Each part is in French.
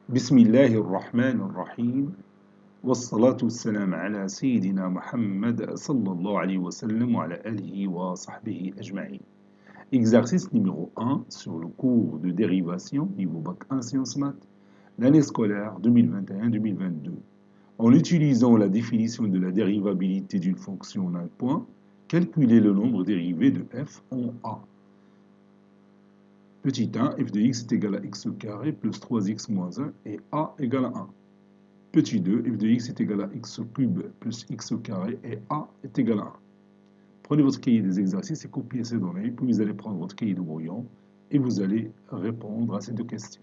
بسم الله الرحمن الرحيم والصلاة والسلام على سيدنا محمد صلى الله عليه وسلم وعلى آله وصحبه أجمعين. Exercice numéro 1 sur le cours de dérivation niveau bac 1 sciences maths, l'année scolaire 2021-2022. En utilisant la définition de la dérivabilité d'une fonction en un point, calculez le nombre dérivé de f en a. Petit 1, f de x est égal à x au carré plus 3x moins 1 et a égale à 1. Petit 2, f de x est égal à x au cube plus x au carré et a est égal à 1. Prenez votre cahier des exercices et copiez ces données, puis vous allez prendre votre cahier de brouillon et vous allez répondre à ces deux questions.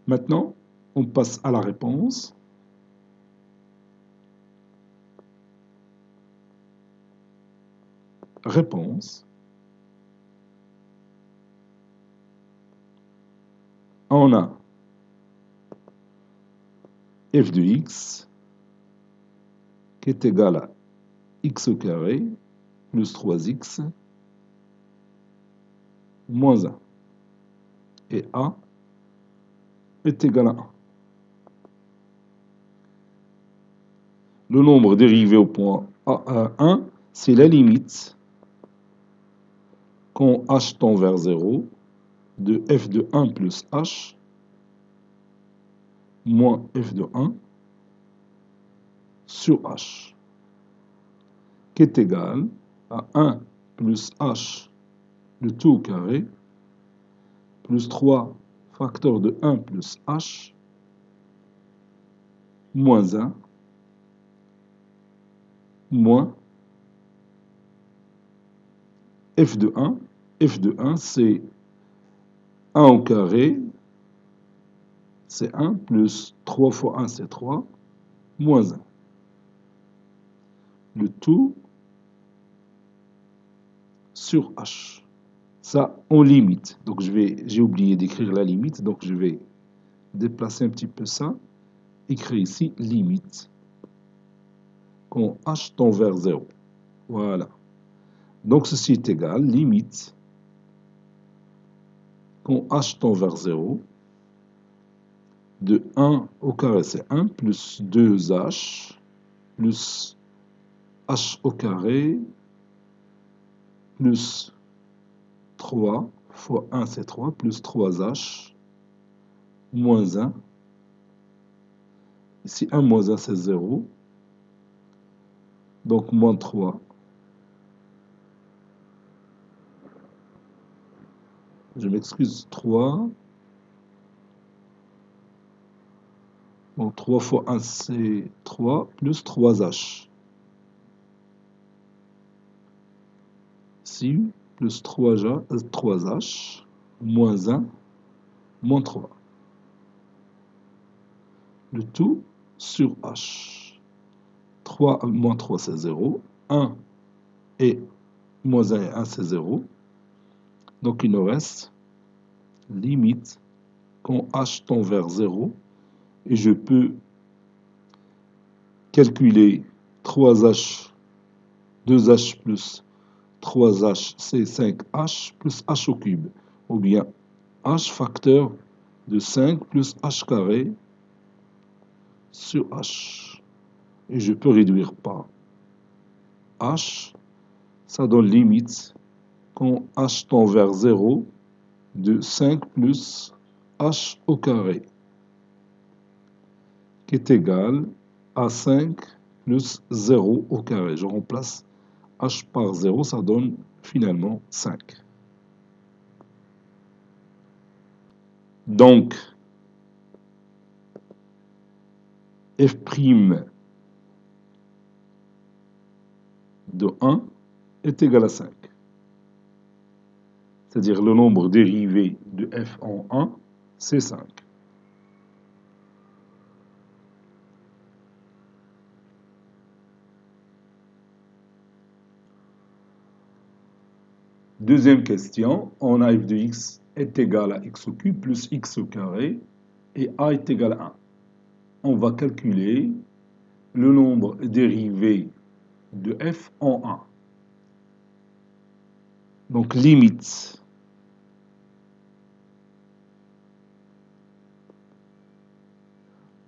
Maintenant, on passe à la réponse. Réponse. On a f de x qui est égal à x au carré plus 3x moins 1. Et a est égal à 1. Le nombre dérivé au point A1, c'est la limite quand h tend vers 0 de f de 1 plus h moins f de 1 sur h, qui est égal à 1 plus h de tout au carré plus 3 facteur de 1 plus h moins 1 moins f de 1. F de 1, c'est 1 au carré, c'est 1, plus 3 fois 1, c'est 3, moins 1. Le tout sur h. Ça, en limite. Donc, j'ai oublié d'écrire la limite, donc je vais déplacer un petit peu ça. Écrire ici, limite, quand h tend vers 0. Voilà. Donc, ceci est égal, limite, quand h tend vers 0, de 1 au carré, c'est 1, plus 2h, plus h au carré, plus 3 fois 1, c'est 3, plus 3h, moins 1. Ici, 1 moins 1, c'est 0. Donc, moins 3. Je m'excuse, 3. Donc, 3 fois 1, c'est 3, plus 3h. Ici, plus 3h, moins 1, moins 3. Le tout sur h. 3 moins 3, c'est 0. 1 et moins 1 et 1, c'est 0. Donc, il nous reste limite quand h tend vers 0. Et je peux calculer 3h, 2h plus 3h, c'est 5h plus h au cube. Ou bien h facteur de 5 plus h carré sur h. Et je peux réduire par h. Ça donne limite quand h tend vers 0 de 5 plus h au carré, qui est égal à 5 plus 0 au carré. Je remplace h par 0, ça donne finalement 5. Donc, f' de 1 est égal à 5. C'est-à-dire le nombre dérivé de f en 1, c'est 5. Deuxième question, on a f de x est égal à x au cube plus x au carré et a est égal à 1. On va calculer le nombre dérivé de f en 1. Donc limite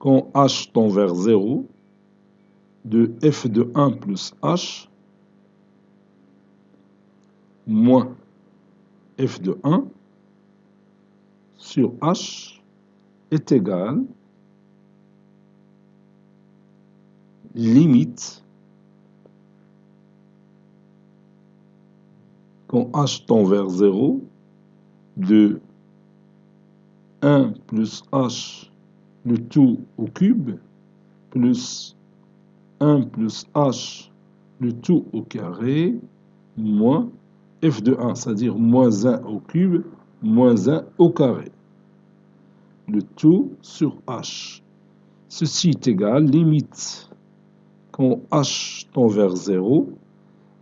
quand h tend vers 0, de f de 1 plus h moins f de 1 sur h est égal limite quand h tend vers 0 de 1 plus h le tout au cube plus 1 plus h le tout au carré moins f de 1, c'est-à-dire moins 1 au cube moins 1 au carré. Le tout sur h. Ceci est égal, limite, quand h tend vers 0,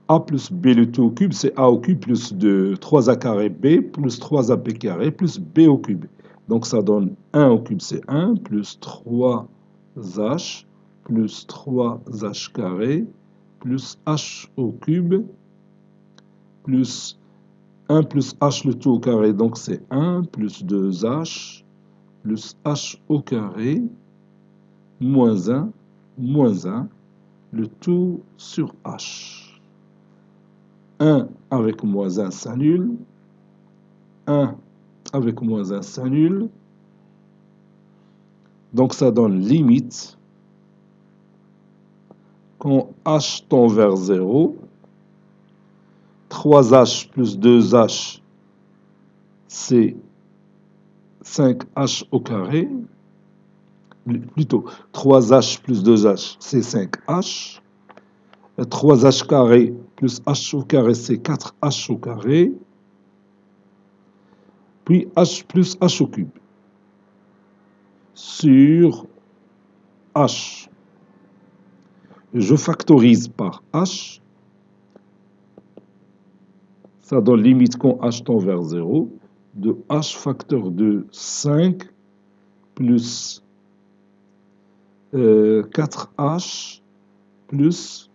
a plus b le tout au cube, c'est a au cube plus de 3a carré b plus 3ab carré plus b au cube. Donc ça donne 1 au cube, c'est 1, plus 3h plus 3h carré plus h au cube plus 1 plus h le tout au carré, donc c'est 1 plus 2h plus h au carré moins 1 le tout sur h. 1 avec moins 1 s'annule, 1 avec moins 1 s'annule, donc ça donne limite quand h tend vers 0, 3h plus 2h c'est 5h au carré, plutôt 3h plus 2h c'est 5h, 3h carré plus h au carré c'est 4h au carré, puis h plus h au cube sur h. Je factorise par h, ça donne limite quand h tend vers 0, de h facteur de 5 plus 4h plus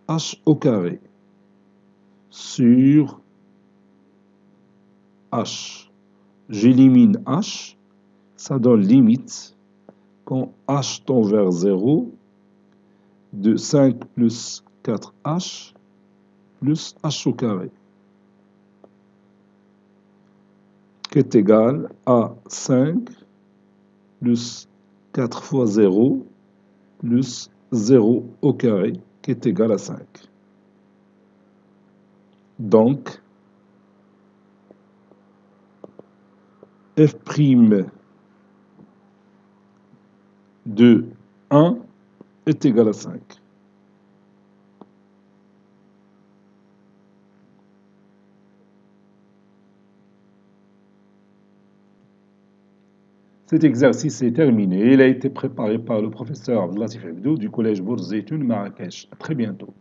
h au carré sur h. J'élimine h, ça donne limite quand h tend vers 0 de 5 plus 4h plus h au carré, qui est égal à 5 plus 4 fois 0 plus 0 au carré, qui est égal à 5. Donc, f' de 1 est égal à 5. Cet exercice est terminé. Il a été préparé par le professeur Abdelatif Hebdo du collège Bourz Zeytoun Marrakech. À très bientôt.